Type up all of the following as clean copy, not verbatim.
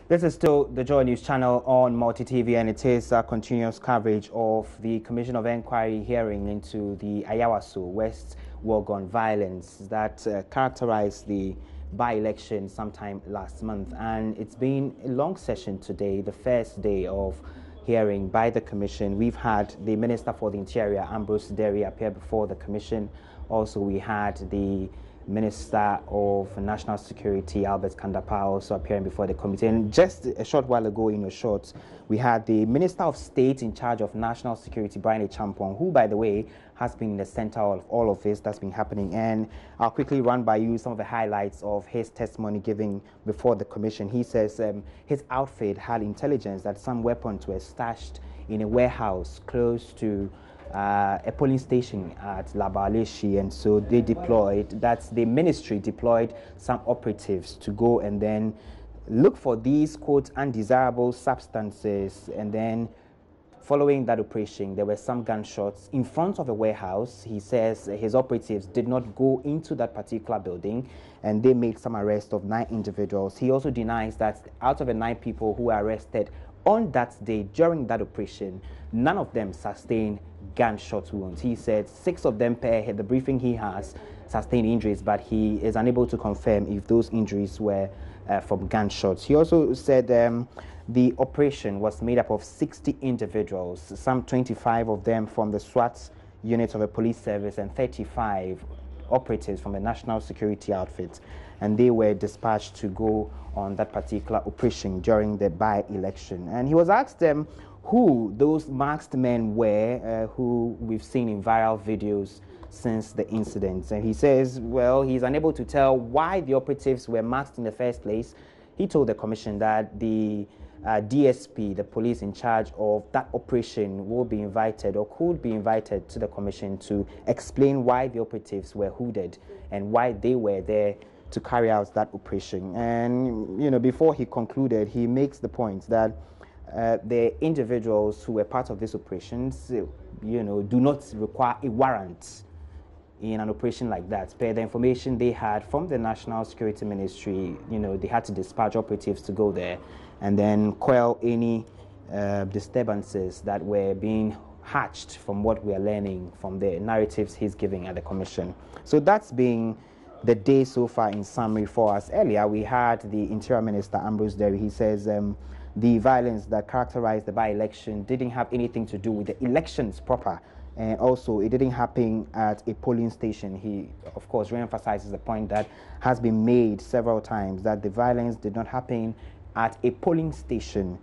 This is still the Joy News channel on Multi TV, and it is a continuous coverage of the Commission of Inquiry hearing into the Ayawaso West Wuogon violence that characterized the by-election sometime last month. And it's been a long session today, the first day of hearing by the Commission. We've had the Minister for the Interior, Ambrose Derry, appear before the Commission. Also, we had the Minister of National Security, Albert Kandapah, also appearing before the committee. And just a short while ago, in a short, we had the Minister of State in charge of National Security, Brian Acheampong, who, by the way, has been in the center of all of this that's been happening. And I'll quickly run by you some of the highlights of his testimony giving before the commission. He says his outfit had intelligence that some weapons were stashed in a warehouse close to a polling station at Labaleshi, and so they deployed, that's the ministry deployed some operatives to go and then look for these, quote, undesirable substances. And then following that operation, there were some gunshots in front of a warehouse. He says his operatives did not go into that particular building, and they made some arrest of 9 individuals. He also denies that out of the 9 people who were arrested on that day during that operation, none of them sustained gunshot wounds. He said 6 of them per head. The briefing he has sustained injuries, but he is unable to confirm if those injuries were from gunshots. He also said the operation was made up of 60 individuals, some 25 of them from the SWAT unit of the police service and 35 operatives from the national security outfit, and they were dispatched to go on that particular operation during the by-election. And he was asked who those masked men were, who we've seen in viral videos since the incident. And he says, well, he's unable to tell why the operatives were masked in the first place. He told the commission that the DSP, the police in charge of that operation, will be invited or could be invited to the commission to explain why the operatives were hooded and why they were there to carry out that operation. And, you know, before he concluded, he makes the point that the individuals who were part of these operations, you know, do not require a warrant in an operation like that. Per the information they had from the National Security Ministry, you know, they had to dispatch operatives to go there and then quell any disturbances that were being hatched from what we are learning from the narratives he's giving at the commission. So that's been the day so far in summary for us. Earlier, we had the Interior Minister, Ambrose Derry. He says the violence that characterized the by-election didn't have anything to do with the elections proper. And also, it didn't happen at a polling station. He, of course, re-emphasizes the point that has been made several times, that the violence did not happen at a polling station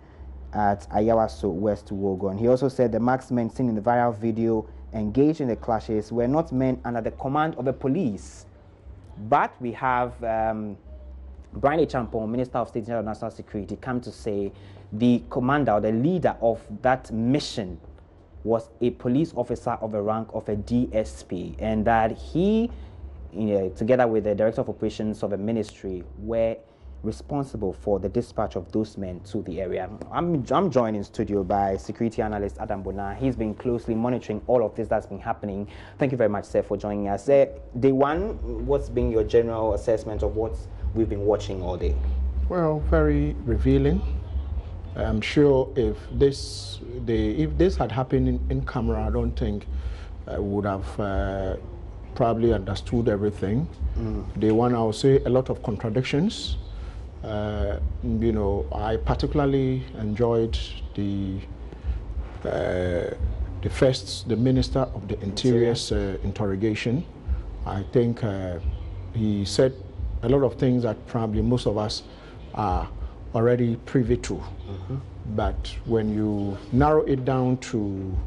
at Ayawaso West Wuogon. He also said the marksmen seen in the viral video engaged in the clashes were not men under the command of the police. But we have Brian Acheampong, Minister of State and National Security, come to say the commander or the leader of that mission was a police officer of the rank of a DSP, and that he, together with the Director of Operations of the ministry, were responsible for the dispatch of those men to the area. I'm joined in studio by security analyst Adam Bona. He's been closely monitoring all of this that's been happening. Thank you very much, sir, for joining us. Day one, what's been your general assessment of what we've been watching all day? Well, very revealing. I'm sure if this had happened in camera, I don't think I would have probably understood everything. Day one, I would say a lot of contradictions. You know, I particularly enjoyed the Minister of the Interior's interrogation. I think he said a lot of things that probably most of us are already privy to. But when you narrow it down to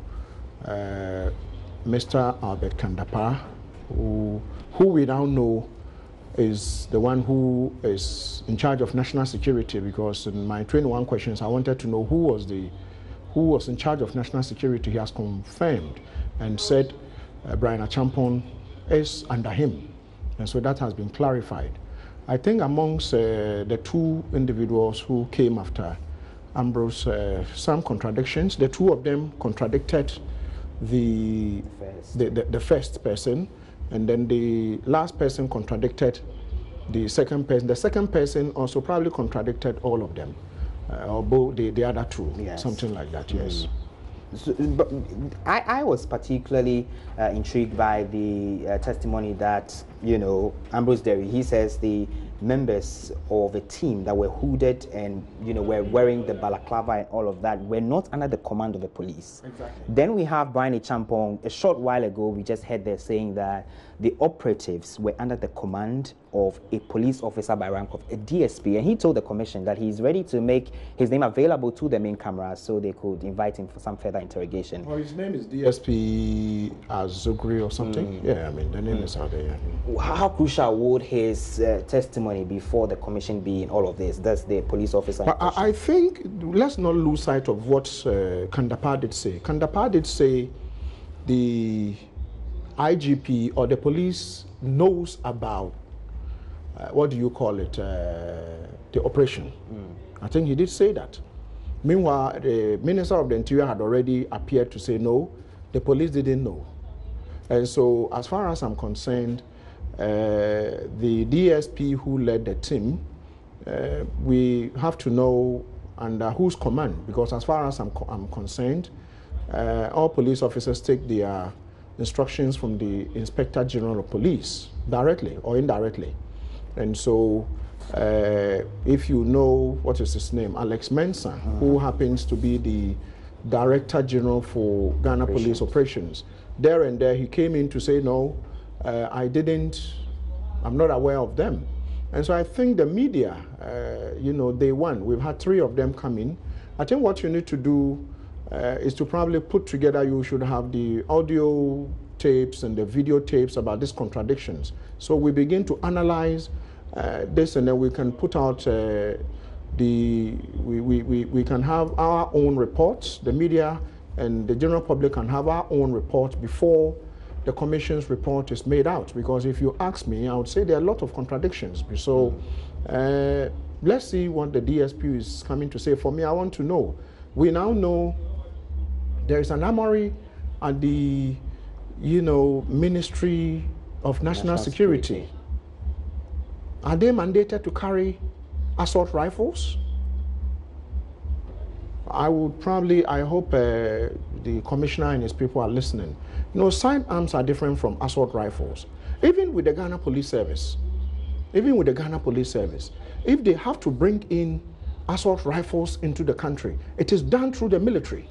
Mr. Albert Kandapah, who we now know is the one who is in charge of national security, because in my 21 questions I wanted to know who was in charge of national security. He has confirmed and said Brian Acheampong is under him, and so that has been clarified. I think amongst the 2 individuals who came after Ambrose, some contradictions. The 2 of them contradicted the first person, and then the last person contradicted the second person. The second person also probably contradicted all of them. or both the other two, yes. something like that. Yes. So, but I was particularly intrigued by the testimony that, you know, Ambrose Derry, he says the members of a team that were hooded and, you know, were wearing the balaclava and all of that were not under the command of the police. Exactly. Then we have Brian Acheampong. A short while ago, we just heard there saying that the operatives were under the command of a police officer by rank of a DSP, and he told the commission that he's ready to make his name available to the main cameras so they could invite him for some further interrogation. Well, his name is DSP Azugri or something. Yeah, I mean, the name is out there. Yeah. How crucial would his testimony before the commission be in all of this? That's the police officer. But I think let's not lose sight of what Kandapar did say. Kandapar did say the IGP or the police knows about what do you call it, the operation. I think he did say that. Meanwhile, the Minister of the Interior had already appeared to say no, the police didn't know. And so as far as I'm concerned, the DSP who led the team, we have to know under whose command, because as far as I'm concerned, all police officers take their instructions from the Inspector General of Police directly or indirectly. And so if you know, what is his name, Alex Mensah, who happens to be the Director General for Ghana Police Operations, there and there he came in to say, no, I'm not aware of them. And so I think the media, you know, they won. We've had 3 of them come in. I think what you need to do is to probably put together, you should have the audio tapes and the video tapes about these contradictions. So we begin to analyze this, and then we can put out we can have our own reports. The media and the general public can have our own report before the commission's report is made out. Because if you ask me, I would say there are a lot of contradictions. So let's see what the DSP is coming to say. For me, I want to know. We now know there is an armory at the, you know, Ministry of National Security. Are they mandated to carry assault rifles? I hope the commissioner and his people are listening. You know, sidearms are different from assault rifles. Even with the Ghana Police Service, if they have to bring in assault rifles into the country, it is done through the military.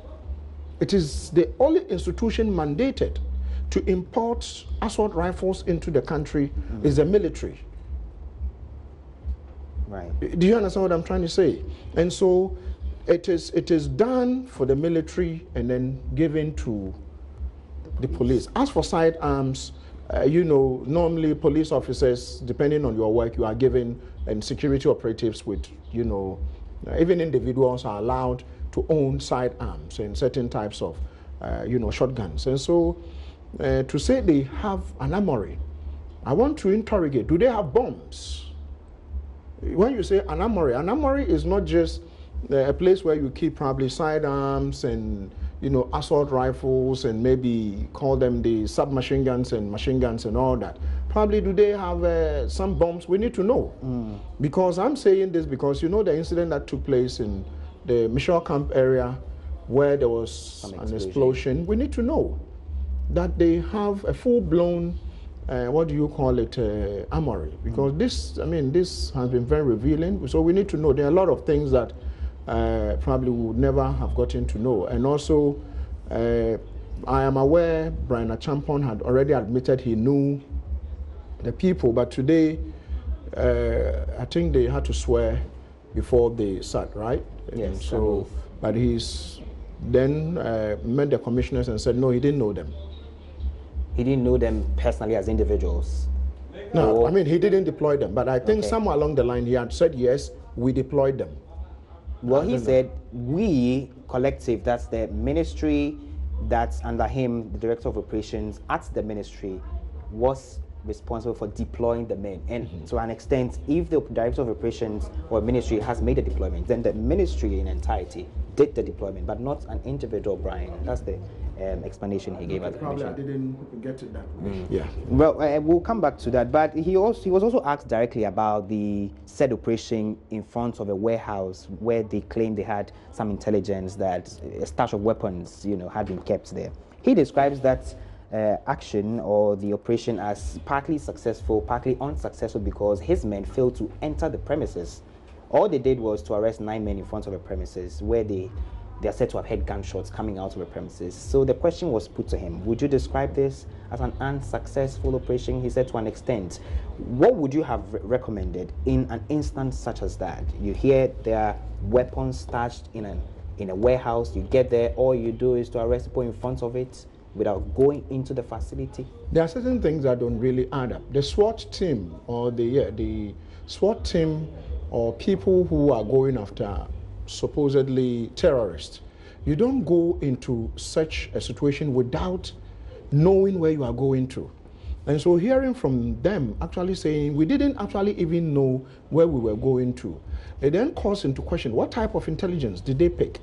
It is the only institution mandated to import assault rifles into the country is the military. Right. Do you understand what I'm trying to say? And so it is done for the military and then given to the police. As for sidearms, you know, normally police officers, depending on your work, you are given, and security operatives with, you know, even individuals are allowed to own sidearms and certain types of, you know, shotguns. And so to say they have an armory, I want to interrogate, do they have bombs? When you say an armory is not just a place where you keep probably sidearms and, you know, assault rifles and maybe call them the submachine guns and machine guns and all that. Probably do they have some bombs? We need to know. Because I'm saying this because, you know, the incident that took place in the Michelle Camp area where there was an explosion, we need to know that they have a full-blown what do you call it, armory, because this has been very revealing. So we need to know. There are a lot of things that probably we would never have gotten to know. And also, I am aware Brian Acheampong had already admitted he knew the people, but today I think they had to swear before they sat, right? Yes. And so, but he's then met the commissioners and said no, he didn't know them. He didn't know them personally as individuals? No, I mean, he didn't deploy them, but I think somewhere along the line he had said, yes, we deployed them. Well, he said, we, collective, that's the ministry that's under him, the director of operations at the ministry, was responsible for deploying the men. And to an extent, if the director of operations or ministry has made a deployment, then the ministry in entirety did the deployment, but not an individual Brian. That's the explanation he gave at the commission. I didn't get it that way. Yeah. Well, we'll come back to that. But he was also asked directly about the said operation in front of a warehouse where they claimed they had some intelligence that a stash of weapons, had been kept there. He describes that action or the operation as partly successful, partly unsuccessful because his men failed to enter the premises. All they did was to arrest 9 men in front of a premises where they are said to have heard gunshots coming out of the premises. So the question was put to him, would you describe this as an unsuccessful operation? He said to an extent. What would you have recommended in an instance such as that? You hear there are weapons stashed in a warehouse, you get there, all you do is to arrest people in front of it without going into the facility? There are certain things that don't really add up. The SWAT team or the SWAT team or people who are going after supposedly terrorists, you don't go into such a situation without knowing where you are going to. And so hearing from them actually saying, we didn't actually even know where we were going to, it then calls into question, what type of intelligence did they pick?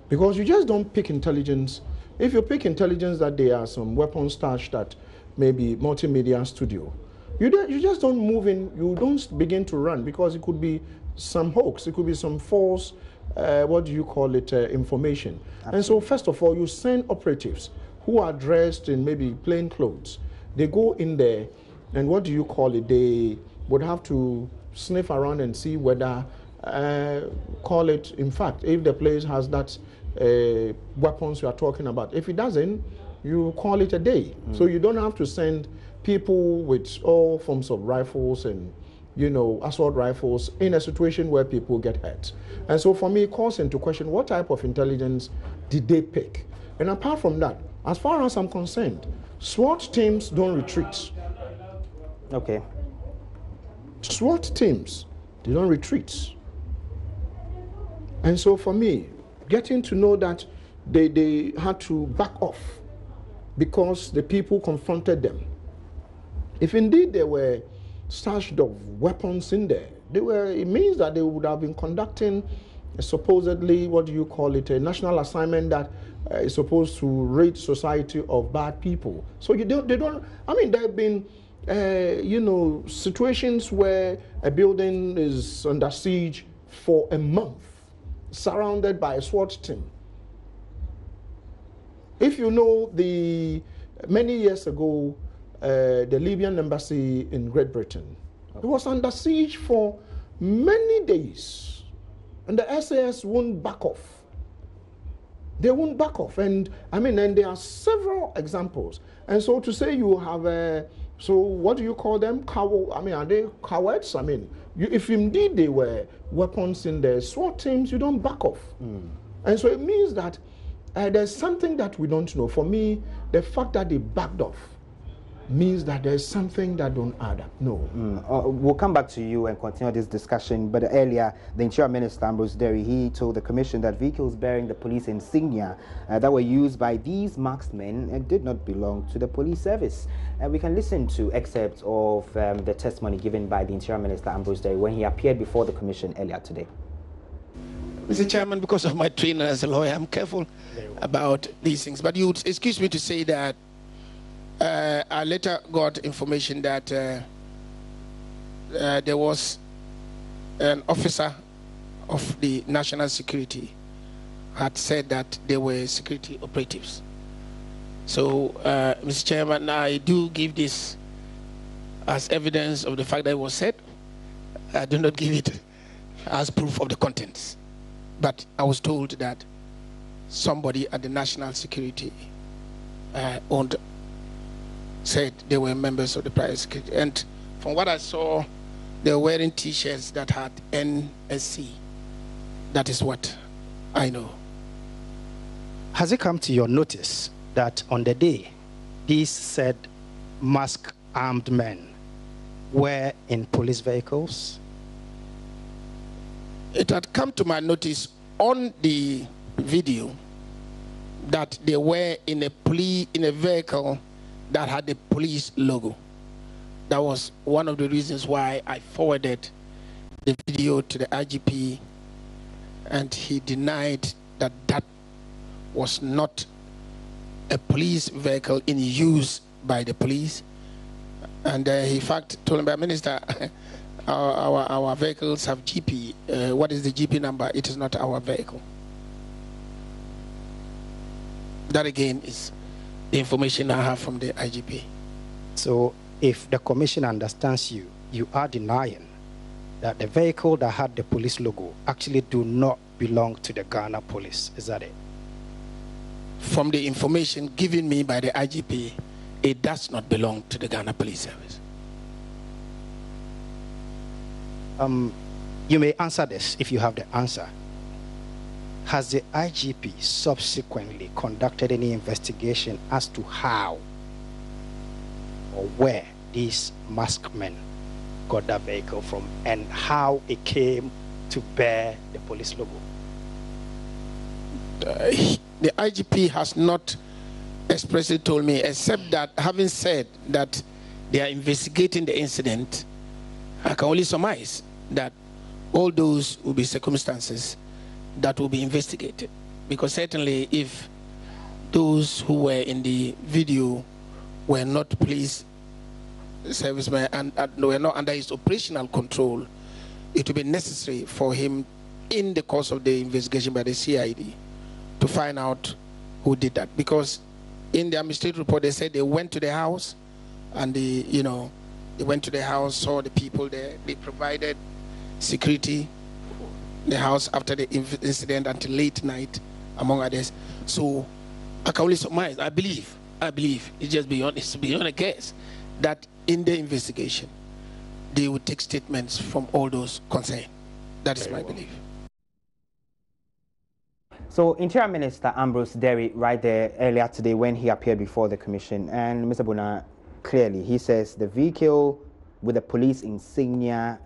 Because you just don't pick intelligence. If you pick intelligence that there are some weapons stashed at maybe multimedia studio, you just don't move in, you don't begin to run, because it could be some hoax, it could be some false, information. Absolutely. And so first of all, you send operatives who are dressed in maybe plain clothes. They go in there and they would have to sniff around and see whether, in fact, if the place has that weapons you are talking about. If it doesn't, you call it a day. So you don't have to send people with all forms of rifles and assault rifles in a situation where people get hurt. And so for me, it calls into question, what type of intelligence did they pick? And apart from that, as far as I'm concerned, SWAT teams don't retreat. Okay. SWAT teams, they don't retreat. And so for me, getting to know that they had to back off because the people confronted them. If indeed there were stashed of weapons in there, it means that they would have been conducting a supposedly, a national assignment that is supposed to rid society of bad people. So there have been, situations where a building is under siege for a month, surrounded by a SWAT team. If you know, many years ago, the Libyan embassy in Great Britain, it was under siege for many days, and the SAS won't back off. They won't back off, and there are several examples. And so to say you have so what do you call them? Are they cowards? If indeed they were weapons in the SWAT teams, you don't back off. And so it means that there's something that we don't know. For me, the fact that they backed off means that there's something that don't add up. No. We'll come back to you and continue this discussion. But earlier, the Interior Minister, Ambrose Derry, he told the Commission that vehicles bearing the police insignia that were used by these marksmen did not belong to the police service. We can listen to excerpts of the testimony given by the Interior Minister, Ambrose Derry, when he appeared before the Commission earlier today. Mr. Chairman, because of my training as a lawyer, I'm careful about these things. But you would excuse me to say that I later got information that there was an officer of the national security had said that they were security operatives. So, Mr. Chairman, I do give this as evidence of the fact that it was said. I do not give it as proof of the contents. But I was told that somebody at the national security said they were members of the private security. And from what I saw, they were wearing T-shirts that had NSC. That is what I know. Has it come to your notice that on the day these said masked armed men were in police vehicles? It had come to my notice on the video that they were in a vehicle that had the police logo. That was one of the reasons why I forwarded the video to the IGP, and he denied that that was not a police vehicle in use by the police. And he, in fact, told me, Minister, our vehicles have GP. What is the GP number? It is not our vehicle. That again is the information I have from the IGP. So if the commission understands you, you are denying that the vehicle that had the police logo actually do not belong to the Ghana police. Is that it? From the information given me by the IGP, it does not belong to the Ghana Police Service. You may answer this if you have the answer. Has the IGP subsequently conducted any investigation as to how or where these masked men got that vehicle from and how it came to bear the police logo? The IGP has not expressly told me, except that having said that they are investigating the incident, I can only surmise that all those will be circumstances that will be investigated. Because certainly if those who were in the video were not police servicemen and were not under his operational control, it will be necessary for him in the course of the investigation by the CID to find out who did that. Because in the administrative report, they said they went to the house and they went to the house, saw the people there. They provided security the house after the incident until late night, among others. So I can only surmise, I believe, it's just beyond a guess, that in the investigation, they would take statements from all those concerned. That is my belief. So Interior Minister Ambrose Derry right there earlier today when he appeared before the commission, and Mr. Bona, clearly he says the vehicle with the police insignia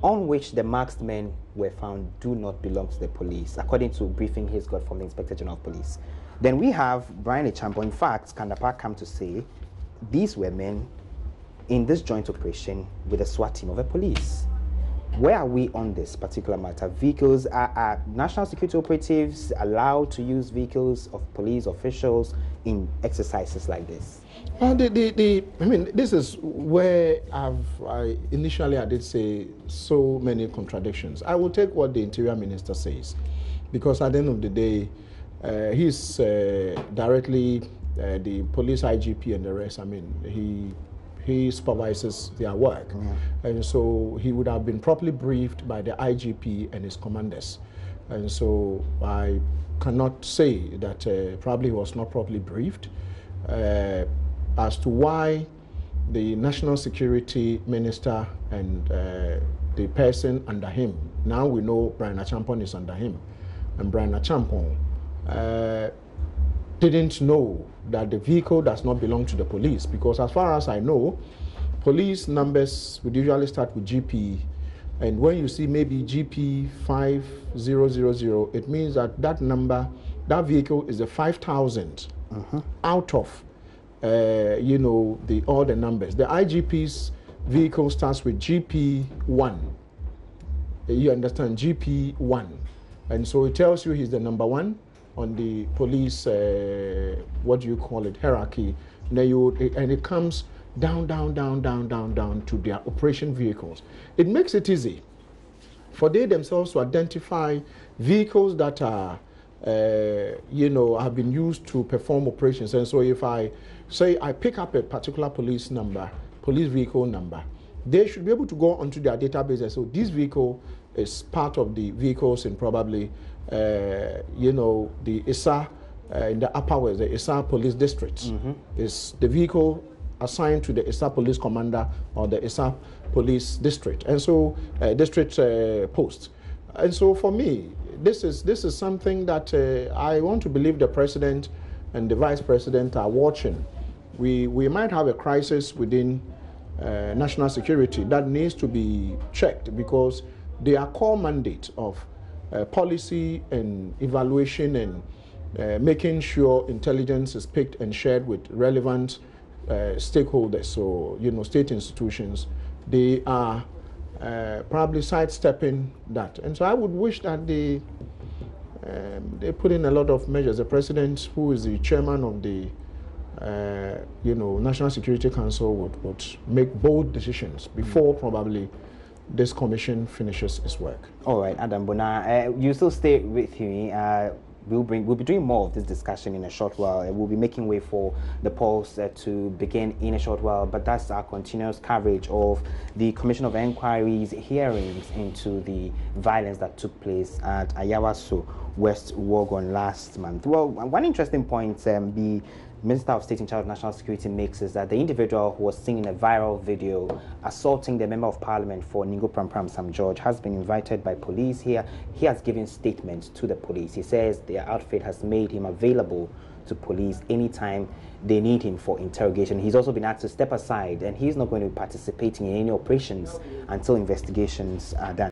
on which the masked men were found do not belong to the police, according to a briefing he's got from the Inspector General of Police. Then we have Brian Achampo. In fact, Kandapar come to say these were men in this joint operation with the SWAT team of the police. Where are we on this particular matter? Vehicles, are national security operatives allowed to use vehicles of police officials in exercises like this? I mean, this is where initially I did say so many contradictions. I will take what the Interior Minister says, because at the end of the day, he's directly the police IGP and the rest. I mean, he supervises their work, and so he would have been properly briefed by the IGP and his commanders. And so I cannot say that probably he was not properly briefed as to why the National Security Minister and the person under him, now we know Brian Achampo is under him, and Brian Achampo didn't know that the vehicle does not belong to the police, because as far as I know, police numbers would usually start with GP, and when you see maybe GP 5000, it means that that number, that vehicle is a 5,000 out of all the numbers. The IGP's vehicle starts with GP1. You understand, GP1, and so it tells you he's the number one on the police, what do you call it, hierarchy. And it comes down to their operation vehicles. It makes it easy for they themselves to identify vehicles that are, have been used to perform operations. And so if I say I pick up a particular police vehicle number, they should be able to go onto their database and so this vehicle is part of the vehicles in probably the ISA, in the Upper West, the ISA police district, is the vehicle assigned to the ISA police commander or the ISA police district, and so district post. And so for me, this is something that I want to believe the president and the vice president are watching. We might have a crisis within national security that needs to be checked, because their core mandate of policy and evaluation and making sure intelligence is picked and shared with relevant stakeholders, so state institutions, they are probably sidestepping that. And so I would wish that they put in a lot of measures. The president, who is the chairman of the National Security Council would make bold decisions before probably this commission finishes its work. All right, Adam Bona, you still stay with me. We'll be doing more of this discussion in a short while. We'll be making way for the polls to begin in a short while, but that's our continuous coverage of the Commission of Inquiry's hearings into the violence that took place at Ayawaso, West Wuogon last month. Well, one interesting point the Minister of State in charge of National Security makes is that the individual who was seen in a viral video assaulting the Member of Parliament for Ningo Prampram, Sam George, has been invited by police here. He has given statements to the police. He says their outfit has made him available to police anytime they need him for interrogation. He's also been asked to step aside, and he's not going to be participating in any operations until investigations are done.